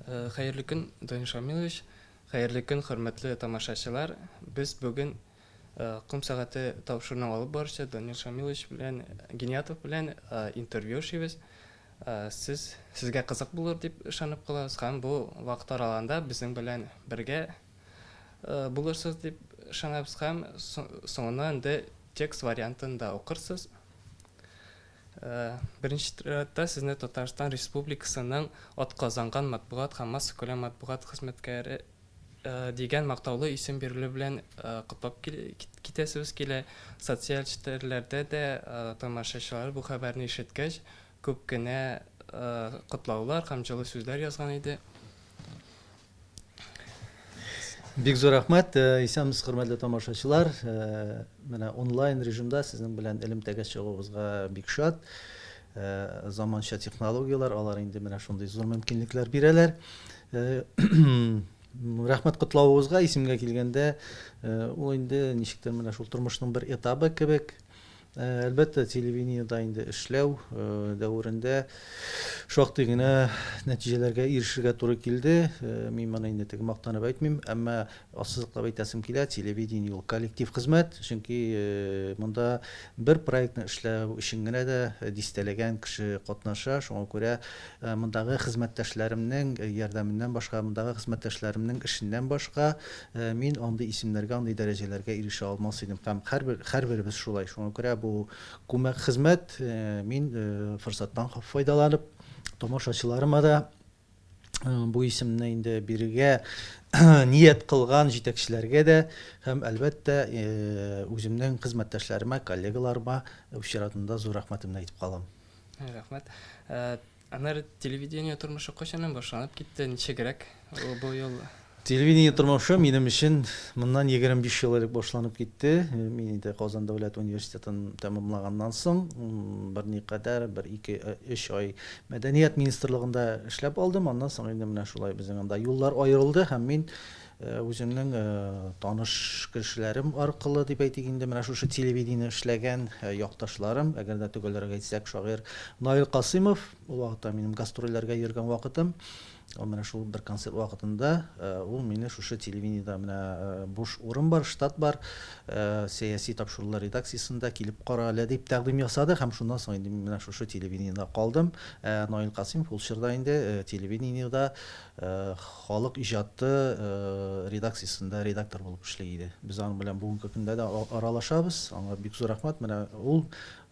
Хәерле көн, Данил Шамилович. Хәерле көн, хөрмәтле тамашачылар. Без бүген ком сәгате тапшыруны алып баручы Данил Шамилович белән Гениатов белән интервью эшлибез. Сезгә кызык булыр дип ышанып калабыз һәм бу вакыт аралыгында безнең белән бергә булырсыз дип ышанабыз һәм соңыннан инде текст вариантын да укырсыз. Беренче рәттә сезне Татарстан Республикасының атказанган матбугат һәм масса күләм матбугат хезмәткәре дигән мактаулы исем бирелү белән котлап китәсебез килә. Социаль челтәрләрдә дә тамашачылар бу хәбәрне ишеткәч күп кенә котлаулар һәм җылы сүзләр язган иде. Бик зур рәхмәт, исәнмесез хөрмәтле тамашачылар. Менә онлайн режимда сезнең белән элемтәгә чыгуыбызга бик шат. Заманча технологиялар алар инде менә шундый зур мөмкинлекләр бирәләр. Рәхмәт котлавыгызга исемгә килгәндә, ул инде ничектер менә шул тормышның бер этабы кебек. Әлбәттә, телевидениедә инде эшләү дәврендә шактый гына нәтиҗәләргә ирешергә туры килде. Мин моны инде теге мактанып әйтмим, әмма ассызыклап әйтәсем килә, телевидение ул коллектив хезмәт, чөнки монда бер проектны эшләү өчен генә дә дистәләгән кеше катнаша. Шуңа күрә мондагы хезмәттәшләремнең ярдәменнән башка, мондагы хезмәттәшләремнең эшеннән башка мин андый исемнәргә, андый дәрәҗәләргә ирешә алмас идем. Һәм һәрберебез шулай. Шуңа күрә бу күмәк хезмәт, мин форсаттан файдаланып, тамашачыларыма да бу исемне инде бирергә ният кылган җитәкчеләргә дә һәм әлбәттә үземнең хезмәттәшләремә, коллегаларыма үз чиратында зур рәхмәтемне әйтеп калам. Рәхмәт. Аннары телевидение тормышы кайчаннан башланып китте, ничегрәк бу ел? Телевидение тормышы минем өчен моннан 25 ел элек башланып китте. Мин инде Казан дәүләт университетын тәмамлаганнан соң берникадәр 1-2-3 ай мәдәният министрлыгында эшләп алдым. Аннан соң инде менә шулай безнең анда юллар аерылды һәм мин үземнең таныш кешеләрем аркылы дип әйтик инде менә шушы телевидение эшләгән якташларым, әгәр дә төгәлрәк әйтсәк, шагыйрь Наил Касыймов, ул вакытта минем гастрольләргә йөргән вакытым. Менә шул бер концерт вакытында ул мине шушы телевидениедә менә буш урын бар, штат бар, сәяси тапшырулар редакциясендә килеп кара әле дип тәкъдим ясады һәм шуннан соң инде менә шушы телевидениедә калдым. Наил Касыймов ул чорда инде телевидениедә халык иҗаты редакциясендә редактор булып эшли иде. Без аның белән бүгенге көндә дә аралашабыз. Аңа бик зур рәхмәт. Менә ул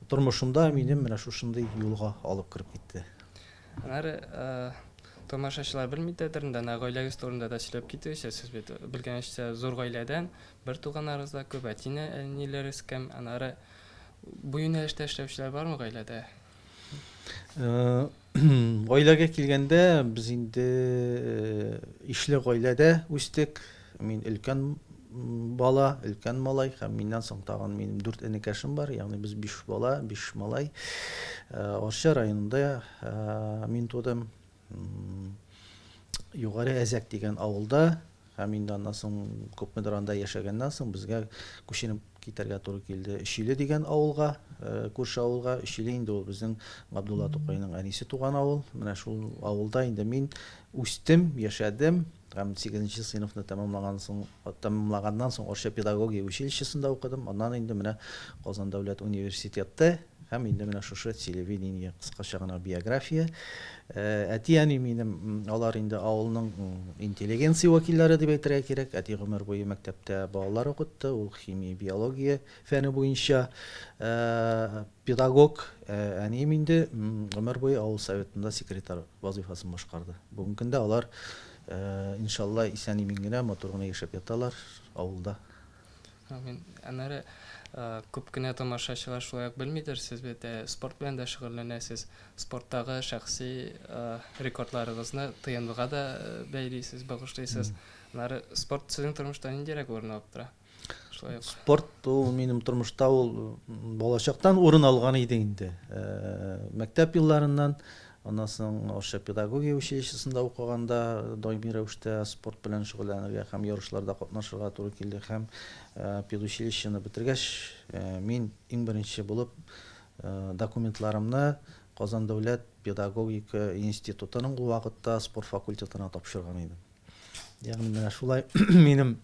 тормышымда минем менә шушындый юлга алып кирип китте. Аннары тамашачылар белмидер инде, гаиләгез турында да сөйләп китегез. Сез бит белгәнчә зур гаиләдән, бер туганнарыгыз да күп, әниләрегез кем? Аннары бу юнәлештә эшләүчеләр бармы гаиләдә? Гаиләгә килгәндә без инде ишле гаиләдә үстек. Мин өлкән бала, өлкән малай һәм миннән соң тагын минем 4 энекәшем бар, ягъни без 5 бала, 5 малай. Арча районында мин тудым. Югары Әзәк дигән авылда, һәм инде аннан соң күпмедер анда яшәгәннән соң безгә күченеп китәргә туры килде. Өчиле дигән авылга, күрше авылга. Өчиле инде ул безнең Габдулла Тукайның әнисе туган авыл. Менә шул авылда инде мин үстем, яшәдем. Һәм 8нче сыйныфны тәмамлаганнан соң Арча педагогия училищесында укыдым. Аннан инде менә Казан дәүләт университеты һәм инде менә шушы телевидение, кыскача гына биография. Әти-әни минем, алар инде авылның интеллигенция вәкилләре дип әйтергә кирәк. Әти гомер буе мәктәптә балалар укытты, ул химия, биология фәне буенча педагог. Әнием инде гомер буе авыл советында секретарь вазифасын башкарды. Бүгенге көндә алар иншалла исән-имин генә матур гына яшәп яталар авылда. Аннары күп кенә тамашачылар шулай ук белмидер, сез бит спорт белән дә шөгыльләнәсез. Спорттагы шәхси рекордларыгызны тыйынлыга да бәйлисез, багышлыйсыз. Аннары спорт сезнең тормышта ниндирәк урын алып тора? Спорт ул минем тормышта ул балачактан урын алган иде инде. Мәктәп елларыннан, аннан соң Арча педагогия училищесында укыганда даими рәвештә спорт белән шөгыльләнергә һәм ярышларда катнашырга туры килде һәм педучилищены бетергәч, мин иң беренче булып документларымны Казан дәүләт педагогика институтының ул вакытта спорт факультетына тапшырган идем. Ягъни менә шулай минем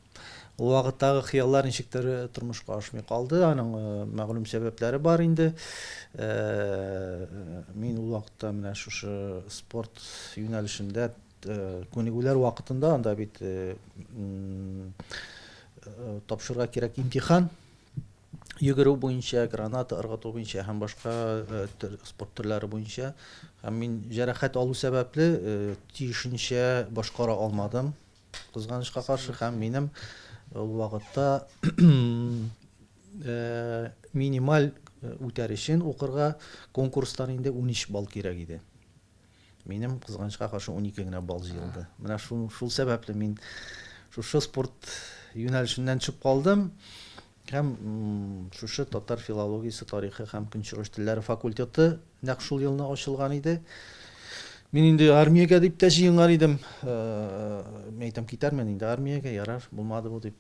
ул вакыттагы хыяллар ничектер тормышка ашмый калды. Аның мәгълүм сәбәпләре бар инде. Мин ул вакытта менә шушы спорт юнәлешендә күнегүләр вакытында анда бит тапшырырга кирәк имтихан. Йөгерү буенча, граната ыргыту буенча һәм башка спорт төрләре буенча. Һәм мин җәрәхәт алу сәбәпле тиешенчә башкара алмадым. Кызганычка каршы һәм минем ул вакытта минималь үтәр өчен укырга конкурстан инде 13 балл кирәк иде. Минем кызганычка каршы 12 генә балл җыелды. Менә шул сәбәпле мин шушы спорт юнәлешеннән төшеп калдым. Һәм шушы татар филологиясе, тарихы һәм көнчыгыш телләре факультеты нәкъ шул елны ачылган иде. Мин инде армиягә дип тә җыенган идем. Әйтәм китәрмен инде армиягә, ярар, булмады бу дип.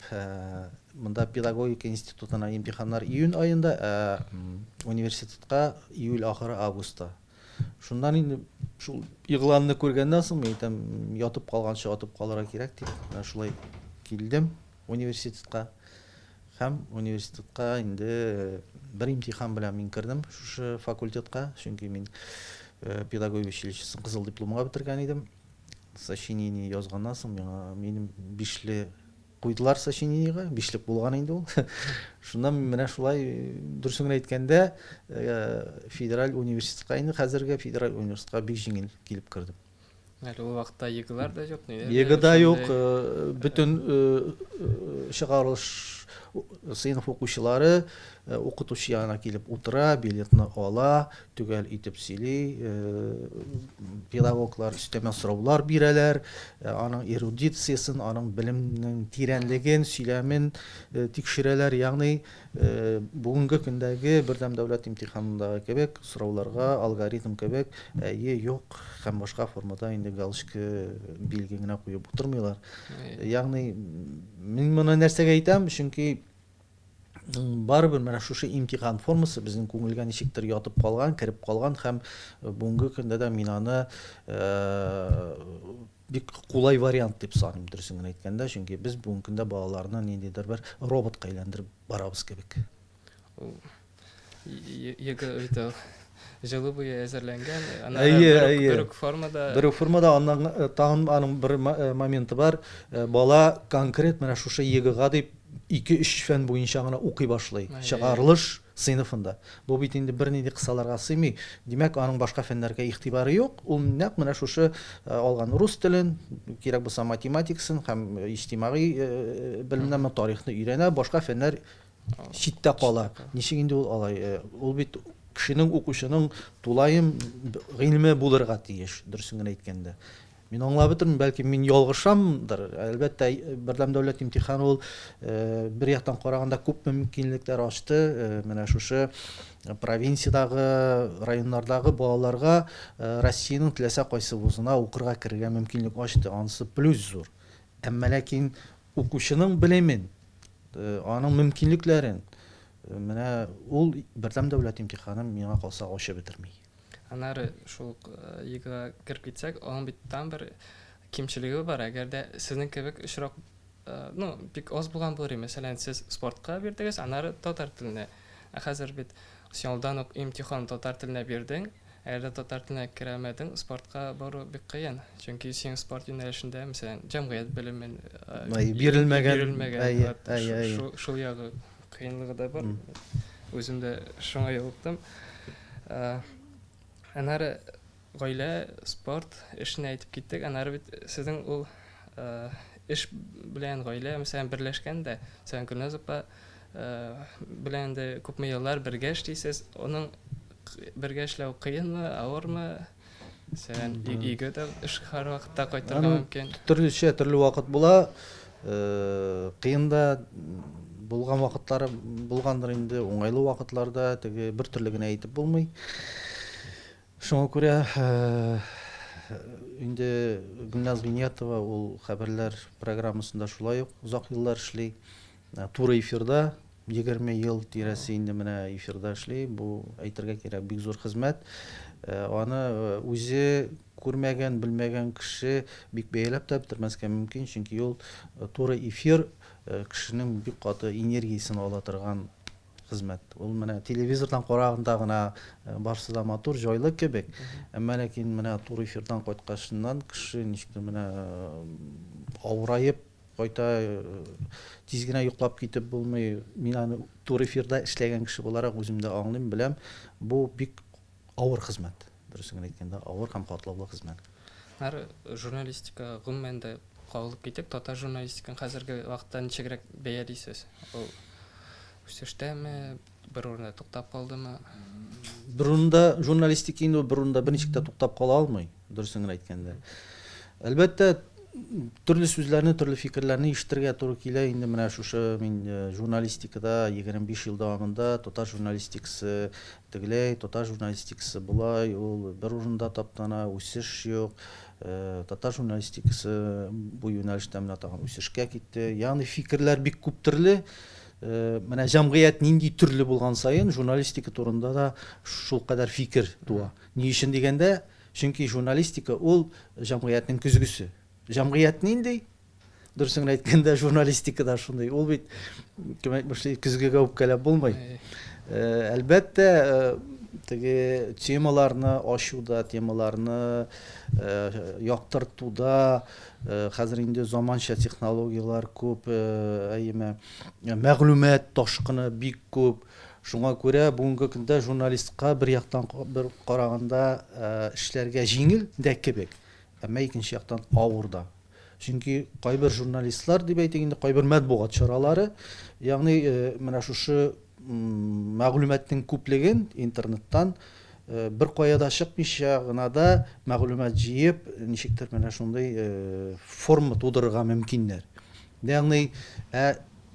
Монда педагогика институтына имтиханнар июнь аенда, университетка июль ахыры августта. Шуннан инде шул игъланны күргәннән соң әйтәм, ятып калганчы атып калырга кирәк дип, шулай килдем университетка. Һәм университетка инде бер имтихан белән мин кирдем шушы факультетка, чөнки мин педагогия училищесын кызыл дипломга бетергән идем. Сочинение язганнан соң минем 5ле куйдылар сочинениегә, 5лек булган инде ул. Шуннан менә шулай дөресен әйткәндә федераль университетка инде хәзерге федераль университетка бик җиңел килеп кирдем. Әле ул вакытта егылар да юк ни? Еге да юк, бөтен чыгарылыш сыйныф укучылары укытучы янына килеп утыра, билетны ала, төгәл итеп сөйли, педагоглар өстәмә сораулар бирәләр, аның эрудициясын, аның белемнең тирәнлеген, сөйләмен тикшерәләр. Ягъни бүгенге көндәге бердәм дәүләт имтиханындагы кебек сорауларга алгоритм кебек юк һәм башка формада инде галочка билге генә куеп утырмыйлар. Ягъни мин моны нәрсәгә әйтәм? Чөнки барыбер менә шушы имтихан формасы безнең күңелгә ничектер ятып калган, кирип калган һәм бүгенге көндә дә мин аны бик кулай вариант дип саныйм, дөресен генә әйткәндә, чөнки без бүгенге көндә балаларны ниндидер бер роботка әйләндереп барабыз кебек. Еге җылы буе әзерләнгән, бер формада аннан тагын аның бер моменты бар. Бала конкрет менә шушы егыга дип 2-3 фән буенча гына укый башлый. Чыгарылыш сыйныфында. Бу бит инде бернинди кысаларга сыймый. Димәк, аның башка фәннәргә игътибары юк. Ул нәкъ менә шушы алган рус телен, кирәк булса математикасын һәм иҗтимагый белемнәрне, тарихны өйрәнә, башка фәннәр читтә кала. Ничек инде ул алай? Ул бит кешенең, укучының тулаем гыйлеме булырга тиеш, дөресен генә әйткәндә. Мин аңлап бетермим, бәлки мин ялгышамдыр. Әлбәттә, бердәм дәүләт имтиханы ул бер яктан караганда күп мөмкинлекләр ачты. Менә шушы провинциядагы, районнардагы балаларга Россиянең теләсә кайсы вузына укырга керергә мөмкинлек ачты. Анысы плюс зур. Әмма ләкин укучының белемен, аның мөмкинлекләрен менә ул бердәм дәүләт имтиханы миңа калса ачып бетерми. Анары шул егыга кирип китсәк, аның бит там бер кимчелеге бар. Әгәр дә сезнең кебек очрак, бик аз булган булыр. Мәсәлән, сез спортка бирдегез, анары татар теленә. Хәзер бит сыналдан ук имтихан татар теленә бирдең. Әгәр дә татар теленә керәмәдең, спортка бару бик кыен. Чөнки син спорт юнәлешендә, мәсәлән, җәмгыять белемен бирелмәгән. Шул ягы кыенлыгы да бар. Үзем дә шуңа ялыктым. Анары гаилә, спорт эшне әйтеп киттек. Анары бит сезнең ул эш белән гаилә, мәсәлән, берләшкәндә, сән Гөлназова белән дә күпме еллар бергә эшлисез. Аның бергә эшләү кыенмы, авырмы? Сән иге дә эш һәр вакытта кайтырга мөмкин. Төрле вакыт була. Кыен да булган вакытлары булгандыр инде, уңайлы вакытларда теге бер төрле генә әйтеп булмый. Шуңа күрә инде Гөлназ Гыйниятова ул хәбәрләр программасында шулай ук узак еллар эшли. Туры эфирда 20 ел тирәсе инде менә эфирда эшли. Бу әйтергә кирәк бик зур хезмәт. Аны үзе күрмәгән, белмәгән кеше бик бәяләп тә бетермәскә мөмкин, чөнки ул туры эфир кешенең бик каты энергиясын ала торган хезмәт. Ул менә телевизордан караганда гына барсы да матур, җайлы кебек. Әмма ләкин менә туры эфирдан кайткашыннан кеше ничектер менә авырайып кайта тиз генә йоклап китеп булмый. Мин аны туры эфирда эшләгән кеше буларак үземдә аңлыйм, беләм. Бу бик авыр хезмәт. Дөресен әйткәндә, авыр һәм катлаулы хезмәт. Әр журналистика гомумән дә кагылып китик. Татар журналистиканы хәзерге вакытта ничегрәк бәялисез? Ул үсештәме, бер урында туктап калдымы? Бурында журналистика инде бурында берничек тә туктап кала алмый, дөресен әйткәндә. Әлбәттә, төрле сүзләрне, төрле фикерләрне ишетергә туры килә. Инде менә шушы мин журналистикада 25 ел дәвамында татар журналистикасы тегеләй, татар журналистикасы булай, ул бер урында таптана, үсеш юк. Татар журналистикасы бу юнәлештә менә тагын үсешкә китте. Ягъни фикерләр бик күп төрле. Менә җәмгыять нинди төрле булган саен, журналистика турында да шул кадәр фикер туа. Ни өчен дигәндә, чөнки журналистика ул җәмгыятьнең көзгесе. Җәмгыять нинди? Дөресен әйткәндә, журналистика да шундай. Ул бит кем әйтмешли, көзгегә үпкәләп булмый. Әлбәттә, теге темаларны ачуда, темаларны яктыртуда хәзер инде заманча технологиялар күп, мәгълүмат ташкыны бик күп. Шуңа күрә бүгенге көндә журналистка бер яктан бер караганда эшләргә җиңел дә кебек, әмма икенче яктан авыр да. Чөнки кайбер журналистлар дип әйтик инде, кайбер матбугат чаралары, ягъни менә шушы мәгълүматның күплеген интернеттан бер каяда чыкмыйча гына да мәгълүмат җыеп, ничектер менә шундый форма тудырырга мөмкиннәр. Ягъни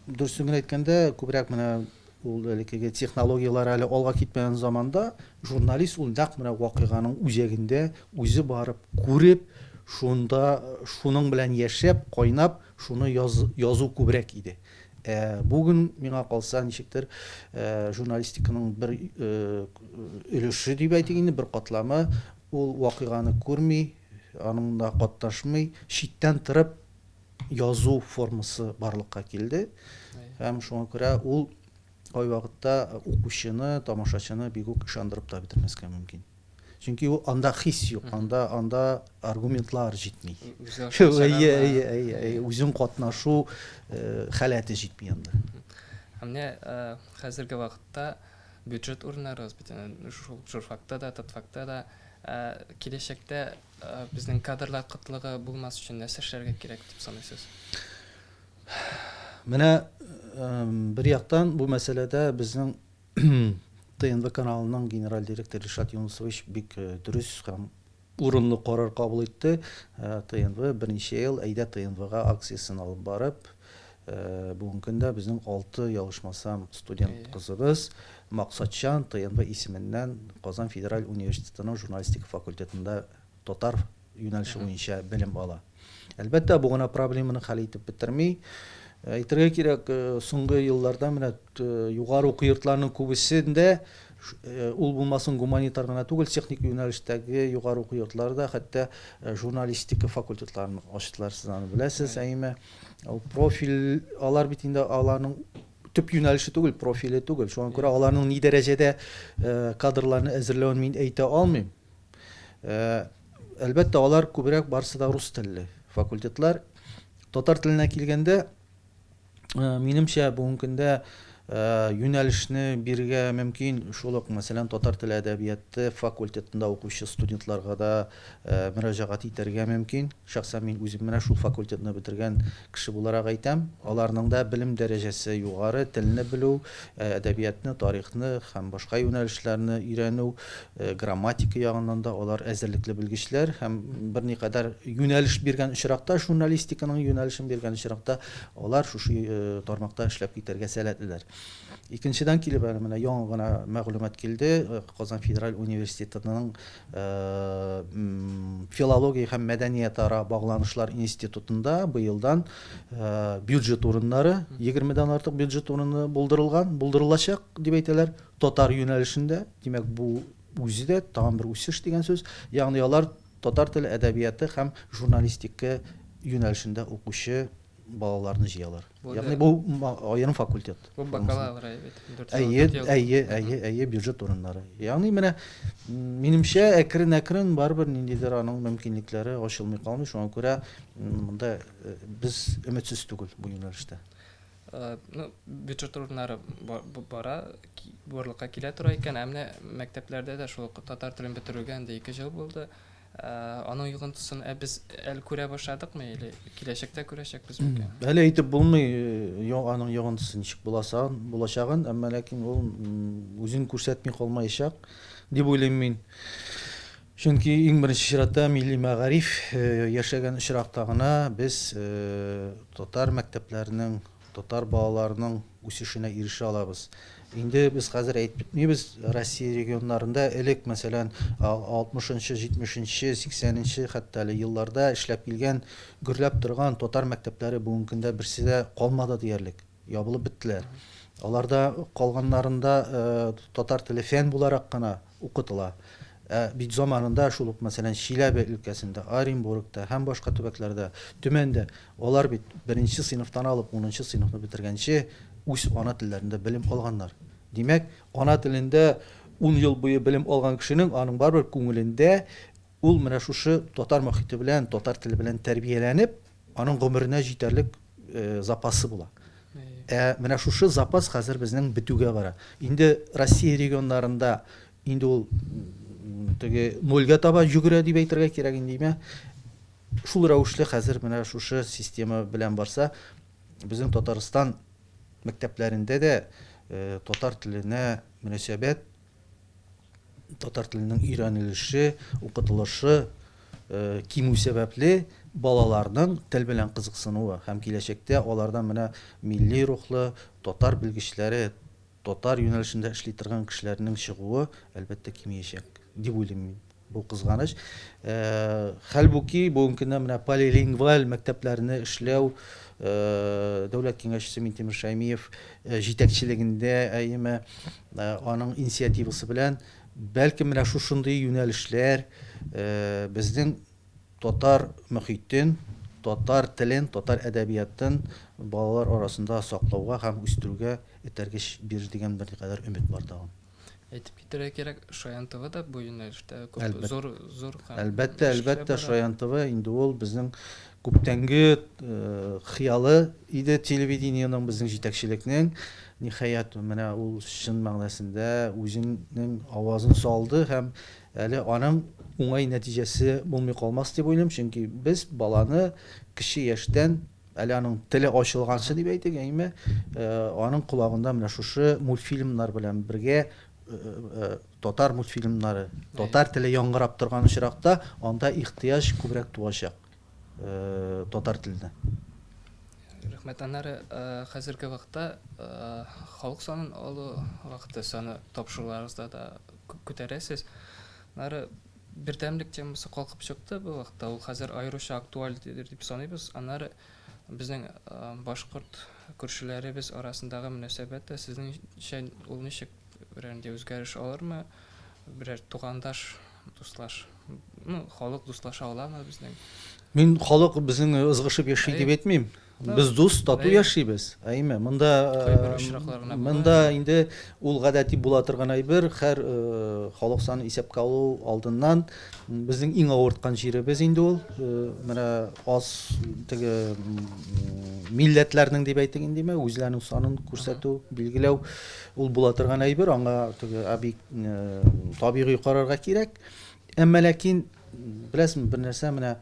дөресен әйткәндә, күбрәк менә ул элекеге технологиялар әле алга китмәгән заманда журналист ул нәкъ менә вакыйганың үзәгендә үзе барып күреп, шунда шуның белән яшәп, кайнап, шуны язу күбрәк иде. Бүген миңа калса ничектер журналистиканың бер өлеше дип әйтик инде, бер катламы, ул вакыйганы күрми, аның да катнашмый, читтән торып язу формасы барлыкка килде. Һәм шуңа күрә ул кайвакытта укучыны, тамашачыны бик үк ышандырып та бетермәскә мөмкин. Чөнки ул анда хис юк, анда аргументлар җитми. Үзең катнашу халаты җитми анда. Менә хәзерге вакытта бюджет урыннары шул журфакта да, татфакта да киләчәктә безнең кадрлар кытлыгы булмас өчен нәрсә эшләргә кирәк дип саныйсыз? Менә бер яктан бу мәсьәләдә безнең ТНВ каналының генераль директоры Ришат Юнусович бик дөрес һәм урынлы карар кабул итте. ТНВ берничә ел әйдә ТНВга акциясын алып барып, бүгенге көндә безнең 6 ялгышмасам студент кызыбыз Максатчан ТНВ исеменнән Казан Федераль университетының журналистика факультетында татар юнәлеше буенча белем ала. Әлбәттә, бу гына проблеманы хәл итеп бетерми. Әйтергә кирәк, соңгы елларда менә югары уку йортларының күбесендә ул булмасын гуманитар гына түгел, техник юнәлештәге югары уку йортларда хәтта журналистика факультетларын ачтылар, сез аны беләсез, әйме. Ул профиль алар бит инде аларның төп юнәлеше түгел, профиле түгел. Шуңа күрә аларның ни дәрәҗәдә кадрларны әзерләүен мин әйтә алмыйм. Әлбәттә, алар күбрәк барсы да рус телле факультетлар. Татар теленә килгәндә, минемчә бүгенге көндә юнәлешне бирергә мөмкин, шул ук мәсәлән татар теле әдәбияты факультетында укучы студентларга да мөрәҗәгать итәргә мөмкин. Шәхсән мин үзем менә шул факультетны бетергән кеше буларак әйтәм, аларның да белем дәрәҗәсе югары, телне белү, әдәбиятны, тарихны һәм башка юнәлешләрне өйрәнү, грамматика ягыннан да алар әзерлекле белгечләр һәм берникадәр юнәлеш биргән очракта, журналистиканың юнәлешен биргән очракта алар шушы тармакта эшләп китәргә сәләтлеләр. Икенчедән килеп әле менә яңа гына мәгълүмат килде. Казан Федераль университетының филология һәм мәдәният ара багланышлар институтында быелдан бюджет урыннары 20дән артык бюджет урыны булдырылачак дип әйтәләр татар юнәлешендә. Димәк бу үзе дә тагын бер үсеш дигән сүз. Ягъни алар татар теле әдәбияты һәм журналистика юнәлешендә укучы балаларны җыялар. Ягъни бу аерым факультет. Бу бакалавр бит. Әйе, бюджет урыннары. Ягъни менә минемчә әкрен барбер ниндидер аның мөмкинлекләре ачылмый калмый. Шуңа күрә монда без өметсез түгел бу юнәлештә. Ну, бюджет урыннары барлыкка килә тора икән, әмма мәктәпләрдә дә шул татар телен бетерүгә инде 2 ел булды. Аның йогынтысын без әле күрә башладыкмы, или киләчәктә күрәчәкбез микән? Әле әйтеп булмый, аның йогынтысы ничек булачагын, әмма ләкин ул үзен күрсәтми калмаячак дип уйлыйм мин. Чөнки иң беренче чиратта милли мәгариф яшәгән очракта гына без татар мәктәпләренең, татар балаларының үсешенә ирешә алабыз. Инде без хәзер әйтеп бетмибез, Россия регионнарында элек, мәсәлән, 60-нчы, 70-нче, 80-нче хәтта әле елларда эшләп килгән, гөрләп торган татар мәктәпләре бүгенге көндә берсе дә калмады диярлек, ябылып беттеләр. Аларда калганнарында татар теле фән буларак кына укытыла. Бит заманында шул ук, мәсәлән, Чиләбе өлкәсендә, Оренбургта һәм башка төбәкләрдә, Төмәндә алар бит 1нче сыйныфтан алып 10нчы сыйныфны бетергәнче үз ана телләрендә белем алганнар. Димәк, ана телендә 10 ел буе белем алган кешенең аның барбер күңелендә ул менә шушы татар мөхите белән, татар теле белән тәрбияләнеп, аның гомеренә җитәрлек запасы була. Менә шушы запас хәзер безнең бетүгә бара. Инде Россия регионнарында инде ул теге нольгә таба йөгерә дип әйтергә кирәк индеме? Шул рәвешле хәзер менә шушы система белән барса, безнең Татарстан мәктәпләрендә дә татар теленә мөнәсәбәт, татар теленең өйрәнелеше, укытылышы кимү сәбәпле балаларның тел белән кызыксынуы һәм киләчәктә алардан менә милли рухлы татар белгечләре, татар юнәлешендә эшли торган кешеләрнең чыгуы әлбәттә кимиячәк дип уйлыйм мин. Бу кызганыч. Хәлбуки бүгенге көндә менә полилингваль мәктәпләрне эшләү Дәүләт киңәшчесе Минтимер Шәймиев җитәкчелегендә аның инициативасы белән бәлки менә шушындый юнәлешләр безнең татар мөхитен, татар телен, татар әдәбиятын балалар арасында саклауга һәм үстерүгә этәргеч бирер дигән бер кадәр өмет бар тагын. Әйтеп китәргә кирәк, Шаян ТВ да бу юнәлештә күп зур һәм Әлбәттә Шаян ТВ инде ул безнең күптәнге хыялы иде телевидениеның безнең җитәкчелекнең. Ниһаять менә ул чын мәгънәсендә үзенең авазын салды һәм әле аның уңай нәтиҗәсе булмый калмас дип уйлыйм, чөнки без баланы кече яшьтән әле аның теле ачылганчы дип әйтик, аның колагында менә шушы мультфильмнар белән бергә татар мультфильмнары, татар теле яңгырап торган очракта анда ихтыяҗ күбрәк туачак татар теленә. Рәхмәт, аннары хәзерге вакытта халык санын алу вакыты саны тапшыруларыгызда да күтәрәсез. Аннары бердәмлек темасы калкып чыкты бу вакытта. Ул хәзер аеруча актуаль дип саныйбыз. Аннары безнең башкорт күршеләребез арасындагы мөнәсәбәт сезнеңчә ул ничек берәндә үзгәреш алырмы? Берәр тугандаш, дуслаш, халык дуслаша аламы безнең? Мин халык безнең ызгышып яши дип әйтмим. Без дус, тату яшибез. Монда инде ул гадәти була торган әйбер, һәр халык саны исәпкә алу алдыннан безнең иң авырткан җиребез инде ул. Менә аз теге милләтләрнең дип әйтик индеме, үзләренең санын күрсәтү, билгеләү ул була торган әйбер, аңа теге табигый карарга кирәк. Әмма ләкин беләсезме, бер нәрсә менә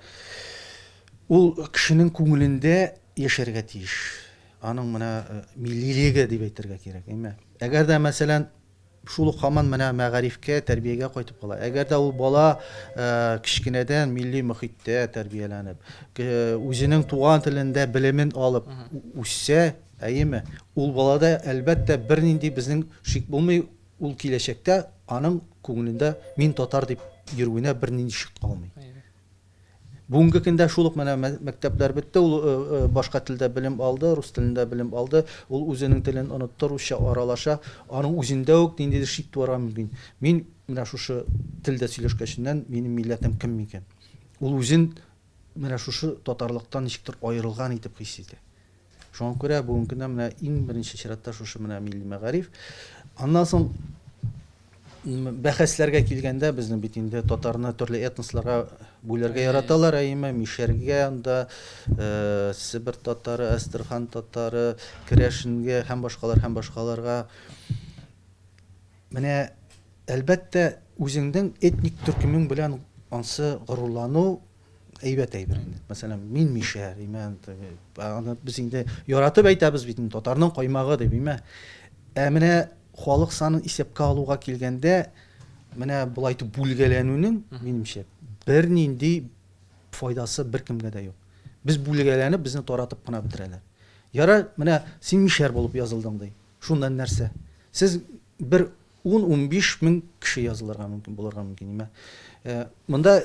ул кешенең күңелендә яшәргә тиеш. Аның менә миллилеге дип әйтергә кирәк, Әгәр дә мәсәлән шул ук һаман менә мәгарифкә, тәрбиягә кайтып кала. Әгәр дә ул бала кичкенәдән милли мөхиттә тәрбияләнеп, үзенең туган телендә белемен алып үссә, Әйеме? Ул балада әлбәттә бернинди безнең шик булмый, ул киләчәктә аның күңелендә мин татар дип йөрүенә бернинди шик калмый. Бүгенге көндә шул ук менә мәктәпләр бетте, ул башка телдә белем алды, рус телендә белем алды, ул үзенең телен онытты, русча аралаша, аның үзендә үк ниндидер шик туарга мөмкин. Мин менә шушы телдә сөйләшкәченнән минем милләтем кем микән? Ул үзен менә шушы татарлыктан ничектер аерылган итеп хис итә. Шуңа күрә бүгенге көндә менә иң беренче чиратта шушы менә милли мәгариф. Аннан соң бәхәсләргә килгәндә безнең бит инде татарны төрле этносларга бүләргә яраталар, әйеме, Мишәргә, анда Себер татары, Әстерхан татары, Керәшенгә һәм башкаларга. Менә әлбәттә үзеңнең этник төркемең белән ансы горурлану әйбәт әйбер инде. Мәсәлән, мин Мишәр, аны без инде яратып әйтәбез бит, татарның каймагы дип, менә халык санын исәпкә алуга килгәндә, менә булай итеп бүлгәләнүнең, минемчә, бернинди файдасы беркемгә дә юк. Без бүлгәләнеп, безне таратып кына бетерәләр. Яра, менә син Мишәр булып язылдың ди. Шундан нәрсә? Сез бер 10-15 мең кеше язылырга мөмкин, булырга мөмкин. Монда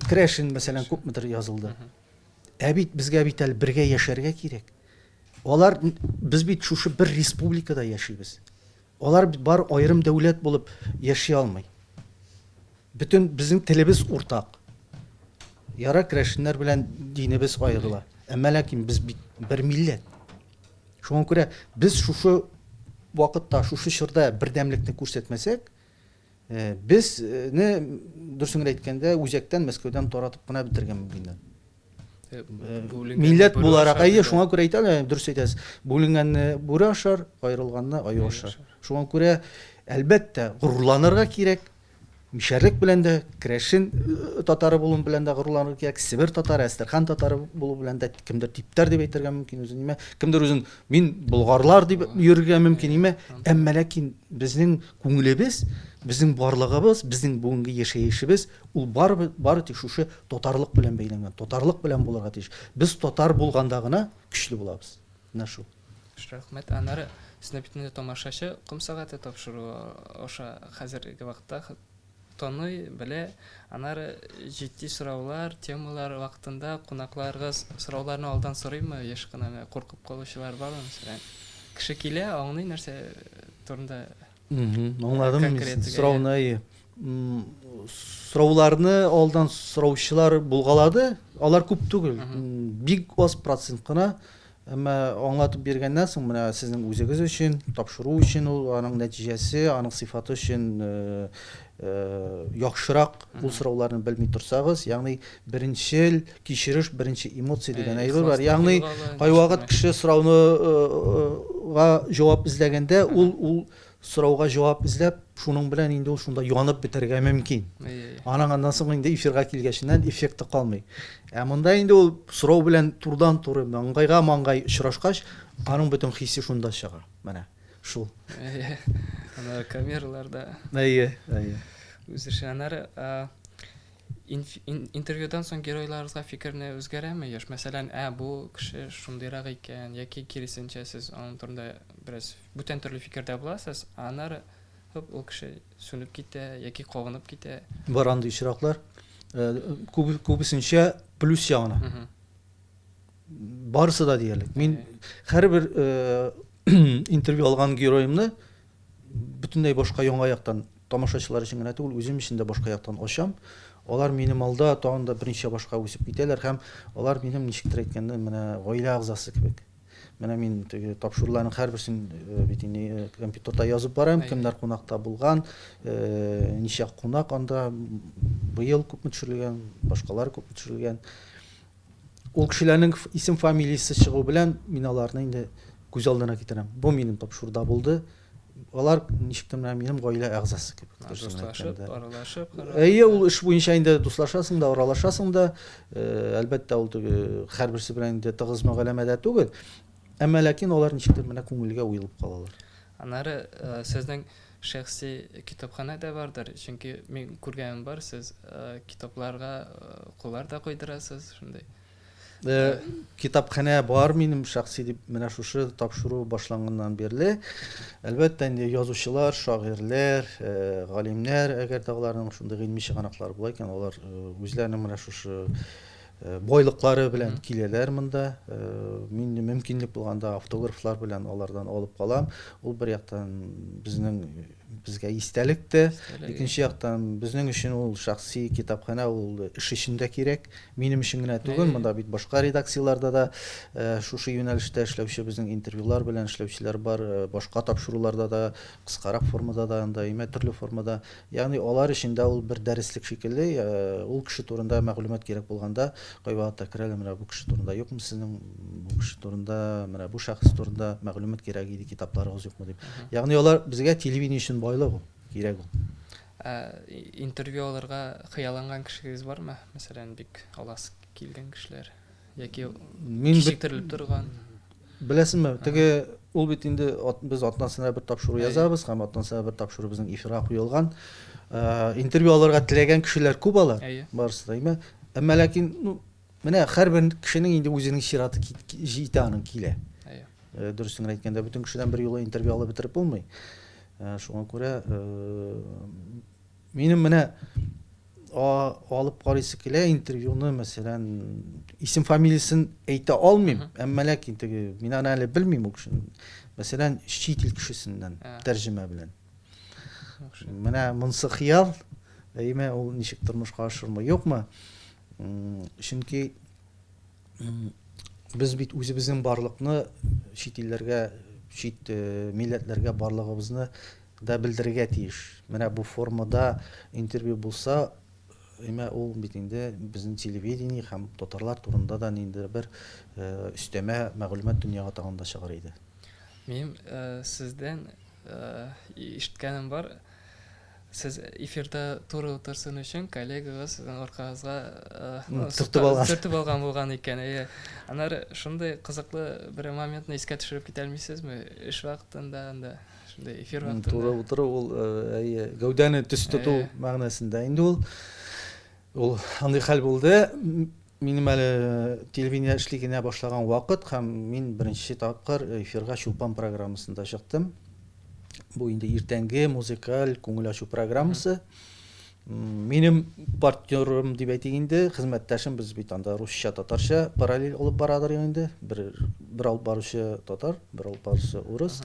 Керәшен мәсәлән күпмедер язылды. Бит безгә бит әле бергә яшәргә кирәк. Алар без бит шушы бер республикада яшибез. Алар бар айрым дәүләт булып яши алмый. Бүтән безнең телебез уртак. Яра Керәшеннәр белән динебез аерыла. Ләкин без бит бер милләт. Шуңа күрә без шушы вакытта, шушы чорда бердәмлекне күрсәтмәсәк, безне дөресен әйткәндә үзәктән Мәскәүдән таратып кына бетергән мөмкин. Милләт буларак, шуңа күрә әйтәләр, дөрес әйтәсез, бүленгәнне бүре ашар, аерылганны аю ашар. Шуңа күрә әлбәттә горурланырга кирәк. Мишәрлек белән дә, Керәшен татары булу белән дә горурланырга кирәк, Себер татары, Әстерхан татары булу белән дә кемдер типтәр дип әйтергә мөмкин үзен, кемдер үзен мин болгарлар дип йөрергә мөмкин, ләкин безнең күңелебез, безнең барлыгыбыз, безнең бүгенге яшәешебез, ул бары тик шушы татарлык белән бәйләнгән, татарлык белән булырга тиеш. Без татар булганда гына көчле булабыз. Менә шул. Рәхмәт. Аннары сезне битне тамашачы ком сәгате тапшыру аша хәзерге вакытта таный, белә, аннары җитди сораулар, темалар вакытында кунакларыгыз сорауларны алдан сорыймы, яшь кына куркып калучылар бармы, мәсәлән? Кеше килә, аңлый нәрсә турында? Аңладым, сорауны. Сорауларны алдан сораучылар булгалады, алар күп түгел. Бик аз процент кына. Әмма аңлатып биргәннән соң, менә сезнең үзегез өчен, тапшыру өчен, ул аның нәтиҗәсе, аның сыйфаты өчен яхшырак ул сорауларны белми торсагыз, ягъни беренчел кичериш, беренче эмоция дигән әйбер бар. Ягъни кайвакыт кеше сорауга җавап эзләгәндә, ул сорауга җавап эзләп, шуның белән инде ул шунда янып бетәргә мөмкин. Аннан соң инде эфирга килгәченнән эффекты калмый. Монда инде ул сорау белән турыдан-туры маңгайга-маңгай очрашкач, аның бөтен хиссе шунда чыга. Менә шул. Ана камераларда. Үзешәннәр интервьюдан соң геройларыгызга фикерне үзгәрәме? Яшь, мәсәлән, бу кеше шундыйрак икән, яки киресенчә сез аның турында бераз бүтән төрле фикердә буласыз, аннары ул кеше сүнеп китә, яки кагынып китә. Бар андый очраклар. Күбесенчә плюс ягына. Барысы да диярлек. Мин һәрбер интервью алган героемны бүтүнләй башка яңа яктан тамашачылар өчен генә түгел, үзем өчен дә башка яктан ачам. Алар минем алда тагын да беренче башка үсеп китәләр һәм алар минем ничектер әйткәндә менә гаилә агзасы кебек. Менә мин тапшыруларның һәрберсен бит инде компьютерда язып барам, кемнәр кунакта булган, ничә кунак анда быел күпме төшерелгән, башкалар күпме төшерелгән. Ул кешеләрнең исем фамилиясе чыгу белән мин аларны инде күз алдына китерәм. Бу минем тапшыруда булды. Алар ничектер минем гаилә агзасы кебек. Дуслашып, аралашып, ул эш буенча инде дуслашасың да, аралашасың да, әлбәттә ул һәрберсе белән инде тыгыз мәгълүмат түгел. Әмма ләкин алар ничектер менә күңелгә уелып калалар. Аннары сезнең шәхси китапхана да бардыр, чөнки мин күргәнем бар, сез китапларга куллар да куйдырасыз, шундый. Китапхана бар минем шәхси дип менә шушы тапшыру башланганнан бирле. Әлбәттә инде язучылар, шагыйрьләр, галимнәр, әгәр аларның шундый гыйльми чыганаклары була икән, алар үзләренең менә шушы бойлыклары белән киләләр монда. Мин мөмкинлек булганда автографлар белән алардан алып калам. Ул бер яктан безгә истәлек тә, икенче яктан безнең өчен ул шәхси китапхана ул эш өчен дә кирәк. Минем өчен генә түгел, монда бит башка редакцияларда да шушы юнәлештә эшләүче безнең интервьюлар белән эшләүчеләр бар, башка тапшыруларда да, кыскарак формада да, даими төрле формада. Ягъни алар өчен дә ул бер дәреслек шикелле, ул кеше турында мәгълүмат кирәк булганда, кайвакыт тәкърар менә бу кеше турында юкмы сезнең, бу кеше турында, менә бу шәхес турында мәгълүмат кирәк иде, китапларыгыз юкмы дип. Ягъни алар безгә телевидение өчен байлык ул, кирәк ул. Интервью алырга хыялланган кешегез бармы? Мәсәлән, бик аласы килгән кешеләр яки кичектерелеп торган. Беләсеңме, теге ул бит инде без атнасына бер тапшыру язабыз, һәм атнасына бер тапшыру безнең эфирга куелган. Интервью алырга теләгән кешеләр күп алар. Барысы да, әйме? Әмма ләкин, менә һәрбер кешенең инде үзенең чираты җитә, аның килә. Дөресен әйткәндә, бөтен кешедән бер юлы интервью алып бетереп булмый. Шуңа күрә минем менә алып карыйсы килә интервьюны, мәсәлән, исем фамилиясын әйтә алмыйм, әмма ләкин теге мин аны әле белмим ул кешене. Мәсәлән, чит ил кешесеннән тәрҗемә белән. Менә монсы хыял, әйме, ул ничек тормышка ашырмы, юкмы? Чөнки без бит үзебезнең барлыкны чит илләргә, чит милләтләргә барлыгыбызны да белдерергә тиеш. Менә бу формада интервью булса, әйме, ул бит инде безнең телевидение һәм татарлар турында да инде бер өстәмә мәгълүмат дөньяга тагында чыгар иде. Мин сездән ишеткәнем бар. Сез эфирда туры утырсын өчен коллегагыз сезнең аркагызга төртеп алган булган икән. Аннары шундый кызыклы бер моментны искә төшереп китә алмыйсызмы? Эш вакытында анда, шундый эфир вакытында. Туры утыру ул гәүдәне төз тоту мәгънәсендә инде ул андый хәл булды. Минем әле телевидение эшлегенә башлаган вакыт һәм мин беренче тапкыр эфирга Чулпан программасында чыктым. Бу инде иртәнге музыкаль күңел ачу программасы. Минем партнерым дип әйтик инде, хезмәттәшем, без бит анда русча, татарча параллель алып барадыр инде. Бер алып баручы татар, бер алып баручы урыс.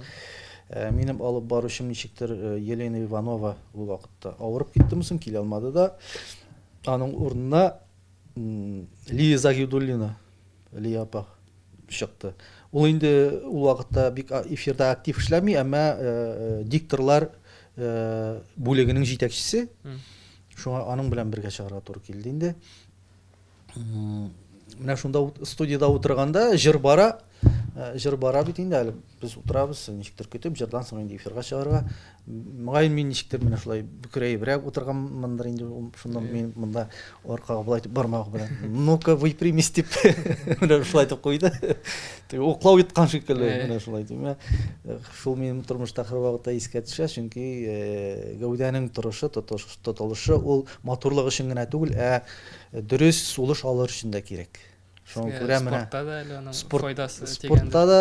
Минем алып баручым ничектер Елена Иванова ул вакытта авырып китте, соң килә алмады да. Аның урынына Лия Загидуллина, Лия апа чыкты. Ул инде ул вакытта бик эфирда актив эшләми, әмма дикторлар бүлегенең җитәкчесе. Шуңа аның белән бергә чыгарга туры килде инде. Менә шунда студияда утырганда җыр бара бит инде әле. Без утырабыз, ничектер көтеп, җырдан соң инде эфирга чыгарга. Мөгаен мин ничектер менә шулай бүкрәебрәк утырганмындыр инде, шунда мин монда аркага булай дип бармагы белән. Ну-ка, выпрямись дип менә шулай дип куйды. Теге уклау иткан шикелле менә шулай дип. Шул минем тормышта һәр вакытта искә төшә, чөнки гәүдәнең торышы, тотылышы ул матурлык өчен генә түгел, дөрес сулыш алыр өчен дә кирәк. Шуңа күрә менә спортта да әле аның файдасы тигән. Спортта да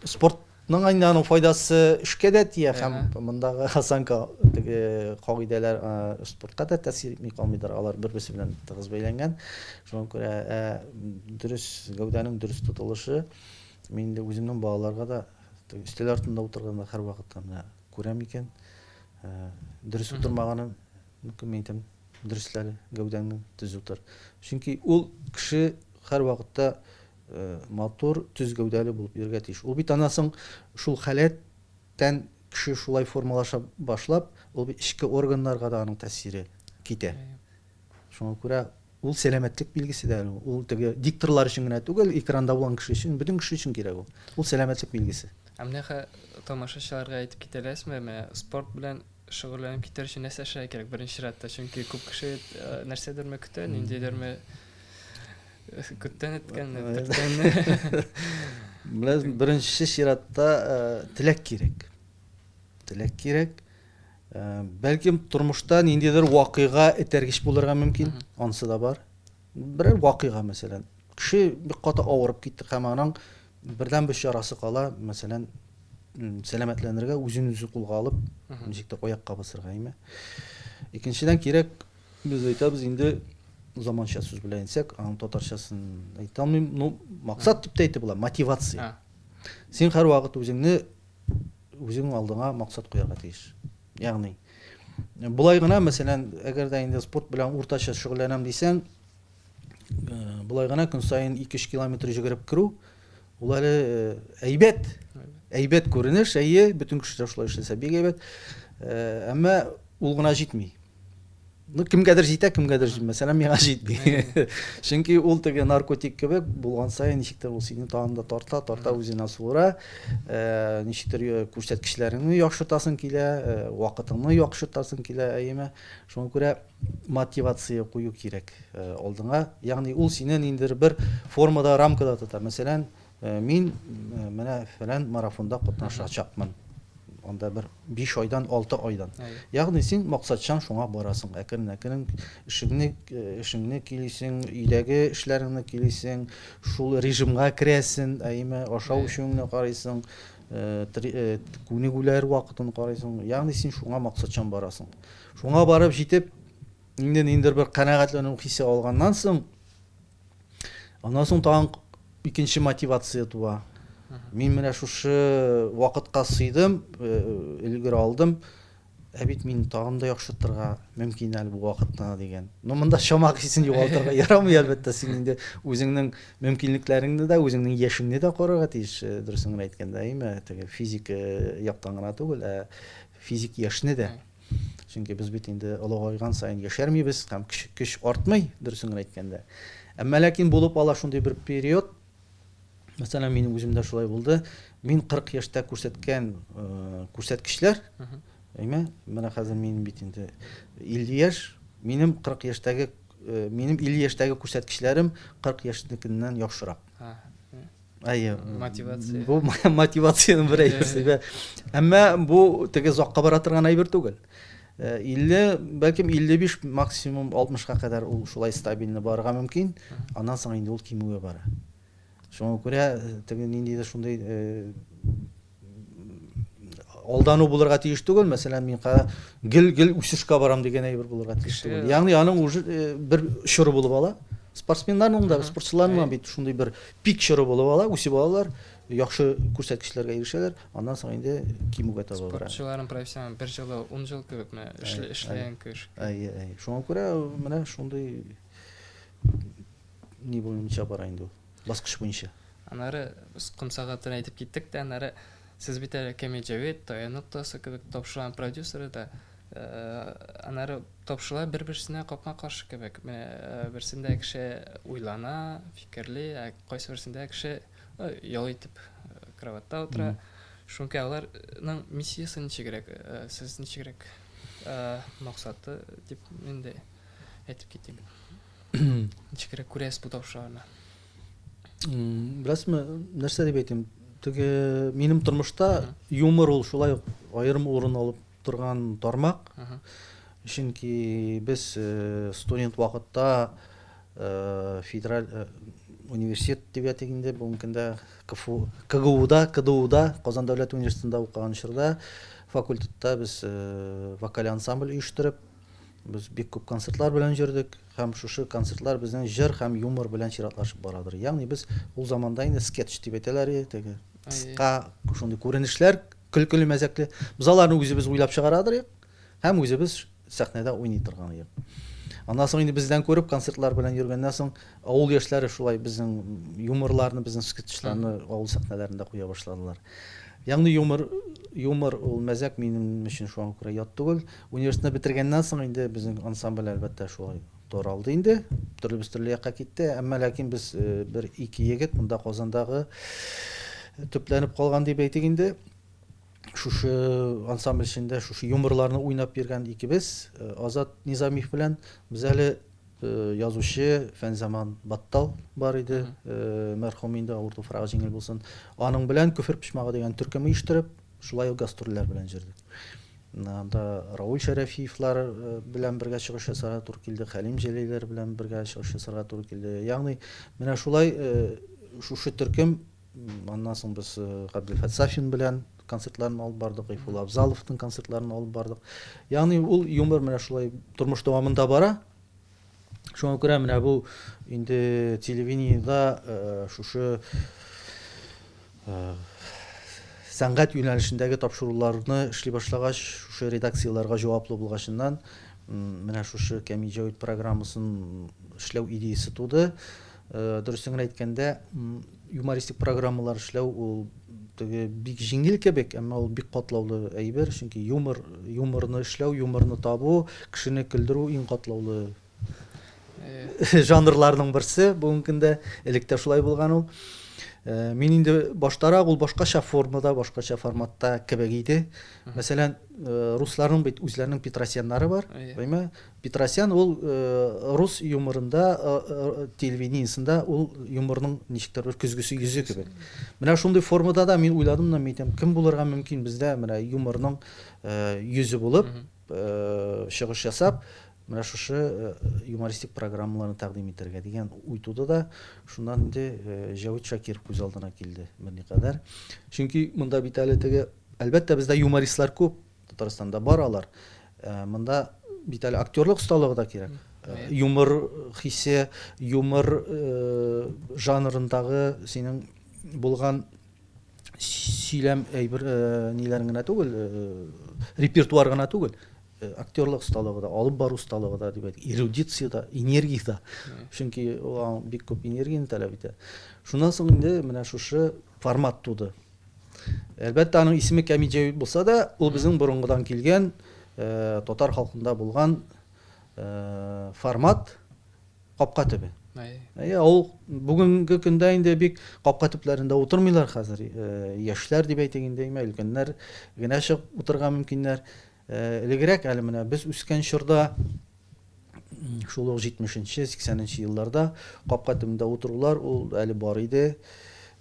спортның инде аның файдасы эшкә дә тия һәм мондагы осанка теге кагыйдәләр спортка да тәэсир итми калмыйдыр, алар бер-берсе белән тыгыз бәйләнгән. Шуңа күрә дөрес гәүдәнең дөрес тотылышы мин дә үземнең балаларга да өстәл артында утырганда һәр вакытта менә күрәм икән. Дөрес утырмаганын мөмкин әйтәм, дөреслекләре гәүдәнең төз утыр. Чөнки ул кеше һәр вакытта матур, төз гәүдәле булып йөрергә тиеш. Ул бит анасың шул халәттән кеше шулай формалаша башлап, ул бит ичке органнарга да аның тәэсире китә. Шуңа күрә ул сәламәтлек билгесе дә, ул теге дикторлар өчен генә түгел, экранда булган кеше өчен, бөтен кеше өчен кирәк ул. Ул сәламәтлек билгесе. Менә тамашачыларга әйтеп китәләсезме, менә спорт белән шөгыльләнеп китәр өчен нәрсә эшләргә кирәк беренче чиратта, чөнки күп кеше нәрсәдер көтә, ниндидер көттән иткән. Беренче чиратта теләк кирәк. Теләк кирәк. Бәлким тормышта ниндидер вакыйга этәргеч булырга мөмкин, анысы да бар. Берәр вакыйга мәсәлән, кеше бик каты авырып китте һәм аның бердән бер чарасы кала, мәсәлән, сәламәтләнергә үзен үзе кулга алып, ничектер аякка басырга, әйме. Икенчедән кирәк, без әйтәбез инде заманча сүз белән әйтсәк, аның татарчасын әйтә алмыйм, ну, максат дип тә әйтеп була, мотивация. Син һәрвакыт үзең алдыңа максат куярга тиеш. Ягъни, булай гына, мәсәлән, әгәр дә инде спорт белән уртача шөгыльләнәм дисәң, булай гына көн саен 2-3 километр йөгереп керү, ул әле әйбәт күренеш, әйе, бөтен кешеләр шулай эшләсә бик әйбәт, әмма ул гына җитми. Ну, кемгәдер җитә, кемгәдер җитмәс. Мәсәлән, миңа җитми. Чөнки ул теге наркотик кебек булган саен ничектер ул сине тагын да тарта үзенә суыра, ничектер күрсәткечләреңне яхшыртасың килә, вакытыңны яхшыртасың килә, әйеме. Шуңа күрә мотивация кую кирәк алдыңа. Ягъни ул сине ниндидер бер формада, рамкада тота. Мәсәлән, мин менә фәлән марафонда катнашачакмын. Анда бер 5 айдан 6 айдан. Ягъни син максатчан шуңа барасың. Әкрен-әкрен эшеңне килисең, өйдәге эшләреңне килисең, шул режимга керәсең, әйме, ашау-эчүеңне карыйсың, күнегүләр вакытын карыйсың. Ягъни син шуңа максатчан барасың. Шуңа барып җитеп, ниндидер бер канәгатьләнү хисе алганнан соң, аннан соң тагын икенче мотивация туа. Мин менә шушы вакытка сыйдым, өлгер алдым. Бит мин тагын да яхшыртырга мөмкин әле бу вакытны дигән. Ну, монда чамак хисен югалтырга ярамый, әлбәттә, син инде үзеңнең мөмкинлекләреңне дә, үзеңнең яшеңне дә карарга тиеш, дөресен әйткәндә, әйме, теге физик яктан гына түгел, физик яшне дә. Чөнки без бит инде олыгайган саен яшәрмибез, һәм көч артмый, дөресен әйткәндә. Әмма ләкин булып ала шундый бер период. Мәсәлән, минем үземдә шулай булды. Мин 40 яшьтә күрсәткән күрсәткечләр, әйме, менә хәзер мин бит инде 50 яшь, минем 40 яшьтәге, минем 50 яшьтәге күрсәткечләрем 40 яшьнекеннән яхшырак. Әйе, мотивация. Бу мотивациянең бер әйбер. Әмма бу теге закка бара торган әйбер түгел. 50, бәлкем 55, максимум 60-ка кадәр ул шулай стабильно барырга мөмкин. Аннан соң инде ул кимүгә бара. Шуңа күрә теге ниндидер шундай алдану булырга тиеш түгел. Мәсәлән, мин гел үсешкә барам дигән әйбер булырга тиеш түгел. Ягъни аның уже бер чоры булып ала. Спортсменнарның да, спортчыларның бит шундай бер пик чоры булып ала, үсеп алалар, яхшы күрсәткечләргә ирешәләр. Аннан соң инде кимүгә таба бара. Спортчыларның профессиональ 1 ел, 10 ел кебекме эшләгән кеш. Әйе. Шуңа күрә менә шундай ни буенча бара инде ул. Баскыч буенча. Анары без кым сәгатен әйтеп киттек дә, анары сез бит әле Кемеҗәвит, Таян ноктасы кебек тапшырган продюсеры да, анары тапшыралар бер-берсенә капма-каршы кебек. Менә берсендә кеше уйлана, фикерле, кайсы берсендә кеше ял итеп кроватьта утыра. Шунка аларның миссиясе ничегрәк, сез ничегрәк максаты дип инде әйтеп китим. Ничегрәк күрәсез бу тапшыруларны? Беләсезме, нәрсә дип әйтим? Теге минем тормышта юмор ул шулай аерым урын алып торган тармак. Чөнки без студент вакытта федераль университет дип әйтгәндә, бу мөмкиндә КГУда, Казан дәүләт университетында укыган чорда факультетта без вокаль ансамбль оештырып, без бик күп концертлар белән җөрдек, һәм шушы концертлар безнең җыр һәм юмор белән чиратлашып барадыр. Ягъни без ул заманда инде скетч дип әйтәләр, теге кыска шундый күренешләр, көлкеле, мәзәкле. Без аларны үзебез уйлап чыгарадыр, һәм үзебез сәхнәдә уйный торган идек. Аннан соң инде бездән күреп концертлар белән йөргәннән соң авыл яшьләре шулай безнең юморларны, безнең скетчларны авыл сәхнәләрендә куя башладылар. Ягъни юмор ул мәзәк минем өчен шуңа күрә ят түгел. Университетны бетергәннән соң инде безнең ансамбль әлбәттә шулай таралды инде. Төрле якка китте, әмма ләкин без бер 2 егет монда Казандагы төпләнеп калган дип әйтик инде. Шушы ансамбль эчендә шушы юморларны уйнап йөргән икебез, Азат Низамиев белән без әле язучы Фәнзаман Баттал бар иде, мәрхүм инде, авыр туфрагы җиңел булсын. Аның белән Күфер пишмагы дигән төркем оештырып, шулай гастрольләр белән җөрдек. Анда Рауль Шәрәфиевлар белән бергә чыгыш ясарга туры килде, Хәлим Җәлиләр белән бергә чыгыш ясарга туры килде. Ягъни менә шулай шушы төркем, аннан соң без Габделфәт Сафин белән концертларын алып бардык, Гыйфул Абзаловның концертларын алып бардык. Ягъни ул юмор менә шулай тормыш дәвамында бара. Шуңа күрә менә бу инде телевидениедә шушы сәнгать юнәлешендәге тапшыруларны эшли башлагач, шушы редакцияларга җаваплы булгачыннан менә шушы Кәми Җавит программасын эшләү идеясе туды. Дөресен әйткәндә, юмористик программалар эшләү ул бик җиңел кебек, әмма ул бик катлаулы әйбер, чөнки юморны эшләү, юморны табу, кешене көлдерү иң катлаулы жанрларның берсе. Бүгенге көндә электә шулай булган ул. Мин инде баштарак ул башкача формада, башкача форматта кебек иде. Мәсәлән, русларның бит үзләренең Петросяннары бар. Әйме? Петросян ул рус юморында, телевидениесендә ул юморның ничектер бер көзгесе йөзе кебек. Менә шундый формада да мин уйладым да, әйтәм, кем булырга мөмкин бездә менә юморның йөзе булып чыгыш ясап, менә шушы юмористик программаларны тәкъдим итәргә дигән уй туды да, шуннан инде Җавит Шакиров күз алдына килде берникадәр. Чөнки монда бит әле теге, әлбәттә бездә юмористлар күп, Татарстанда бар алар. Монда бит әле актерлык осталыгы да кирәк. Юмор хиссе, юмор жанрындагы синең булган сөйләм әйбер ниләрең генә түгел, репертуар гына түгел. Актерлык осталыгы да, алып бару осталыгы да, дип әйтик, эрудиция да, энергия да. Чөнки ул бик күп энергияны таләп итә. Шуннан соң инде менә шушы формат туды. Әлбәттә, аның исеме Кәми Җавит булса да, ул безнең борынгыдан килгән, татар халкында булган формат капка төбе. Ул бүгенге көндә инде бик капка төпләрендә утырмыйлар хәзер. Яшьләр дип әйтик инде, өлкәннәр генә чыгып утырга мөмкиннәр. Элегрәк әле менә без үскән чорда, шул 70-нче, 80-нче елларда капка төбендә утырулар ул әле бар иде.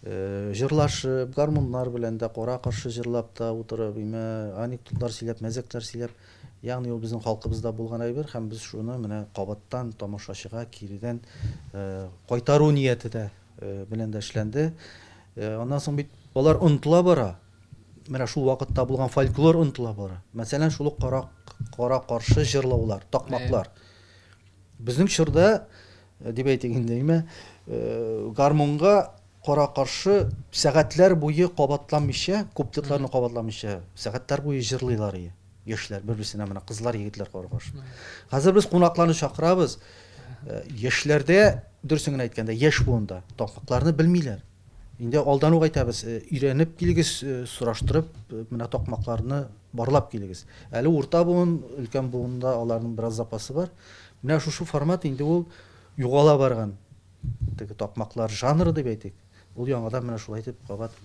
Җырлашып, гармуннар белән дә кара каршы җырлап та утырып, анекдотлар сөйләп, мәзәкләр сөйләп, ягъни ул безнең халкыбызда булган әйбер, һәм без шуны менә кабаттан тамашачыга киридән кайтару ниятендә белән дә эшләнде. Аннан соң бит алар онытыла бара. Менә шул вакытта булган фольклор онытыла бара. Мәсәлән, шул кара каршы җырлаулар, такмаклар. Безнең чорда, дип әйтик инде, гармунга кара каршы сәгатьләр буе кабатламыйча, куплетларны кабатламыйча, сәгатьләр буе җырлыйлар иде. Яшьләр бер-берсенә менә кызлар, егетләр кара каршы. Хәзер без кунакларны чакырабыз. Яшьләрдә, дөресен әйткәндә, яшь буында такмакларны белмиләр. Инде алдан ук әйтәбез, өйрәнеп килегез, сораштырып, менә такмакларны барлап килегез. Әле урта буын, өлкән буында аларның бераз запасы бар. Менә шушы формат инде ул югала барган. Теге такмаклар жанры дип әйтик. Ул яңадан менә шулай итеп кабат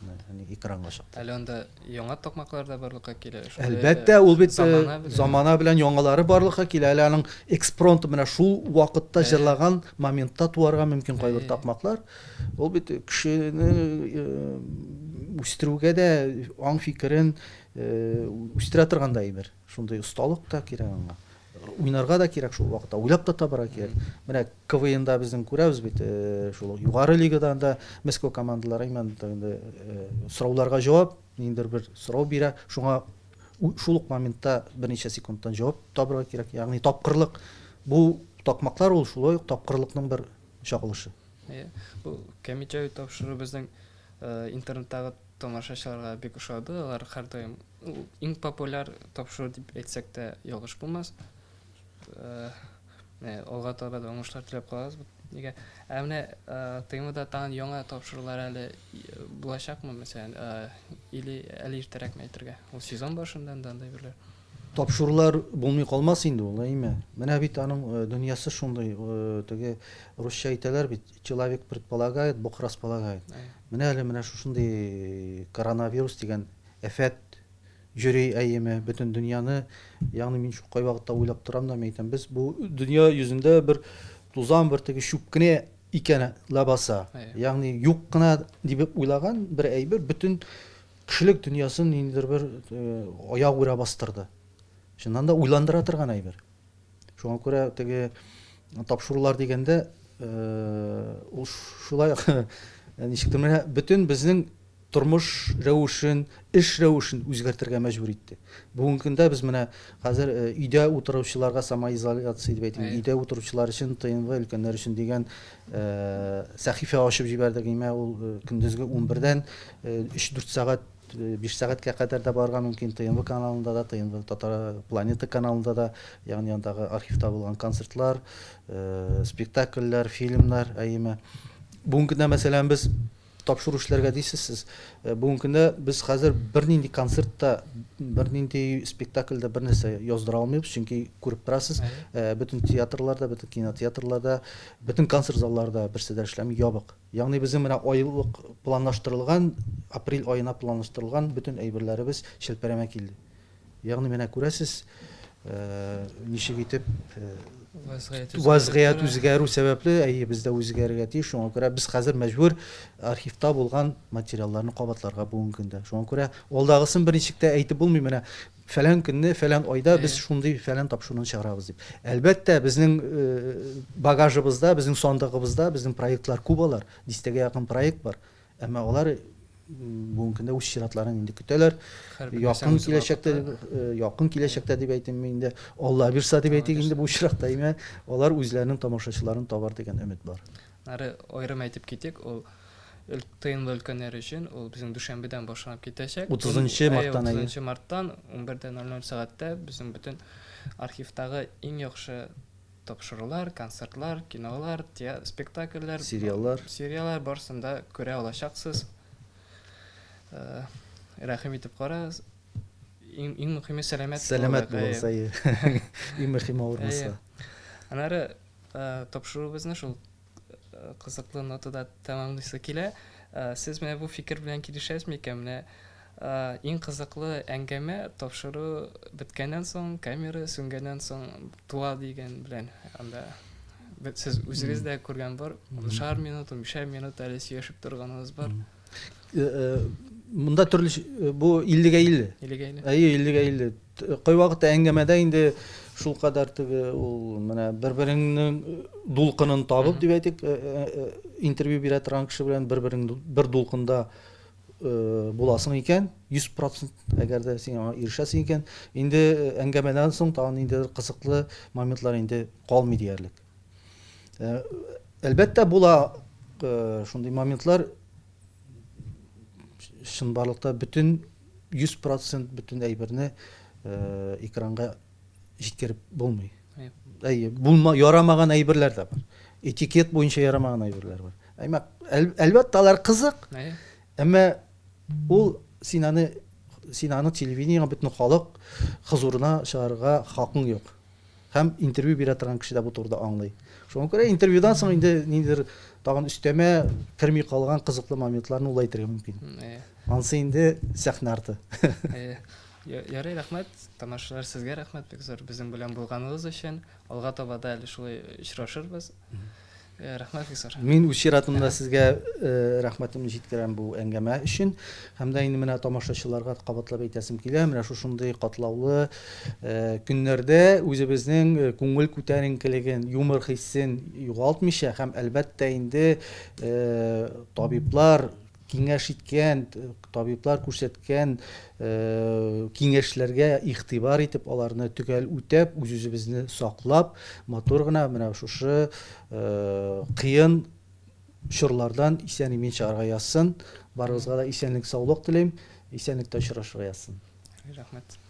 экранга чыкты. Әле анда яңа такмаклар да барлыкка килә. Әлбәттә, ул бит замана белән яңалары барлыкка килә. Әле аның экспронты менә шул вакытта җырлаган моментта туарга мөмкин кайбер такмаклар. Ул бит кешене үстерүгә дә аң фикерен үстерә торганда әйбер. Шундый осталык та кирәк аңа. Уйнарга да кирәк шул вакытта, уйлап та табарга кирәк. Менә КВНда безнең күрәбез бит, шул югары лигада да Мәскәү командалары сорауларга җавап, ниндидер бер сорау бирә, шуңа шул ук моментта берничә секундтан җавап табарга кирәк. Ягъни тапкырлык. Бу такмаклар ул шулай ук тапкырлыкның бер чагылышы. Бу Кәми Җавит тапшыру безнең интернеттагы тамашачыларга бик ошады. Алар һәрдаим иң популяр тапшыру дип әйтсәк тә ялгыш булмас. Алга таба да уңышлар теләп калабыз. Нигә? Менә ТМда тагын яңа тапшырулар әле булачакмы, мәсәлән, или әле иртәрәкме әйтергә? Ул сезон башыннан да андай бирләр. Тапшырулар булмый калмас инде ул, әйме. Менә бит аның дөньясы шундый, теге русча әйтәләр бит, человек предполагает, Бог располагает. Менә әле менә шундый коронавирус дигән афәт җөри әйеме бөтен дөньяны, ягъни мин шул кай вакытта уйлап торам да, мен әйтәм, без бу дөнья йөзендә бер тузан, бер теге чүп кенә икән лабаса. Ягъни юк кына дип уйлаган бер әйбер бөтен кешелек дөньясын ниндидер бер аяк үрә бастырды. Шуннан да уйландыра торган әйбер. Шуңа күрә теге тапшырулар дигәндә ул шулай ничектер менә бөтен безнең тормыш рәвешен, эш рәвешен үзгәртергә мәҗбүр итте. Бүгенге көндә без менә хәзер өйдә утыручыларга самоизоляция дип әйтим, өйдә утыручылар өчен ТНВ өлкәннәр өчен дигән сәхифә ачып җибәрдек. Ул көндезге 11-дән 3-4 сәгать 5 сәгатькә кадәр дә барырга мөмкин. ТНВ каналында да, ТНВ Татар Планета каналында да, ягъни андагы архивта булган концертлар, спектакльләр, фильмнар, Бүгенге көндә мәсәлән без тапшыру эшләргә дисез, бүгенге көндә біз хәзер бернинди концертта, бернинди спектакльдә бернәрсә яздыра алмыйбыз, чөнки күреп торасыз, бөтен театрларда, бөтен кинотеатрларда, бөтен концерт залларда берсе дә эшләми, ябык. Ягъни безнең менә айлык планлаштырылган, апрель аена планлаштырылган бөтен әйберләребез челпәрәмә килде. Ягъни менә күрәсез, ничек итеп вазгыять үзгәрү сәбәпле, бездә үзгәрергә тиеш. Шуңа күрә без хәзер мәҗбүр архивта булган материалларны кабатларга бүгенге көндә. Шуңа күрә алдагысын берничек тә әйтеп булмый, менә фәлән көнне, фәлән айда без шундый фәлән тапшыруны чыгарабыз дип. Әлбәттә, безнең багажыбызда, безнең сандыгыбызда безнең проектлар күп алар. 10-гә якын проект бар. Әмма алар бүгенге көндә үз чиратларын инде көтәләр. Якын киләчәктә дип әйтим инде, Алла бирса дип әйтик инде бу чиракта, алар үзләренең тамашачыларын табар дигән өмет бар. Аерым әйтеп китик, ул ТНВ өлкәннәре өчен ул безнең дүшәмбедән башланып китәчәк. 30 марттан 30 марттан 11:00 сәгатьтә безнең бөтен архивтагы иң яхшы тапшырулар, концертлар, кинолар, спектакльләр, сериаллар барысында күрә алачаксыз. Рәхим итеп карагыз. Иң мөһиме сәламәт булса, иң мөһиме авырмаса. Аннары тапшырубызны шул кызыклы нотада тәмамлыйсы килә. Сез менә бу фикер белән килешәсезме икән? Менә иң кызыклы әңгәмә тапшыру беткәннән соң, камера сүнгәннән соң туа дигән белән. Анда сез үзегез дә күргән бар, 10 минут, 15 минут әле сөйләшеп торганыбыз бар. Монда төрле бу 50-гә 50. 50-гә 50. Кай вакытта әңгәмәдә инде шул кадәр теге ул менә бер-береңнең дулкынын табып дип әйтик, интервью бирә торган кеше белән бер дулкында буласың икән, 100% әгәр дә син аңа ирешәсең икән, инде әңгәмәдән соң тагын инде кызыклы моментлар инде калмый диярлек. Әлбәттә була шундый моментлар чынбарлыкта бөтен 100% бөтен әйберне экранга җиткереп булмый. Ярамаган әйберләр дә бар. Этикет буенча ярамаган әйберләр бар. Әлбәттә алар кызык. Әмма ул син аны телевидениегә бөтен халык хузурына чыгарга хакың юк. Һәм интервью бирә торган кеше дә бу турыда аңлый. Шуңа күрә интервьюдан соң инде ниндидер тагын өстәмә керми калган кызыклы моментларны ул әйтергә мөмкин. Ансы инде сәхнә арты. Ярый, рәхмәт. Тамашачылар, сезгә рәхмәт бик зур безнең белән булганыгыз өчен. Алга таба да әле шулай очрашырбыз. Рәхмәт бик зур. Мин үз чиратымда сезгә рәхмәтемне җиткерәм бу әңгәмә өчен. Һәм дә инде менә тамашачыларга кабатлап әйтәсем килә, менә шушындый катлаулы көннәрдә үзебезнең күңел күтәренкелеген, юмор хиссен югалтмыйча һәм әлбәттә инде табиблар киңәш иткән, табиблар күрсәткән киңәшләргә игътибар итеп, аларны төгәл үтәп, үзебезне саклап, матур гына менә шушы кыен чорлардан исән-имин чыгарга язсын. Барыгызга да исәнлек, саулык телим, исәнлектә очрашырга язсын. Рәхмәт.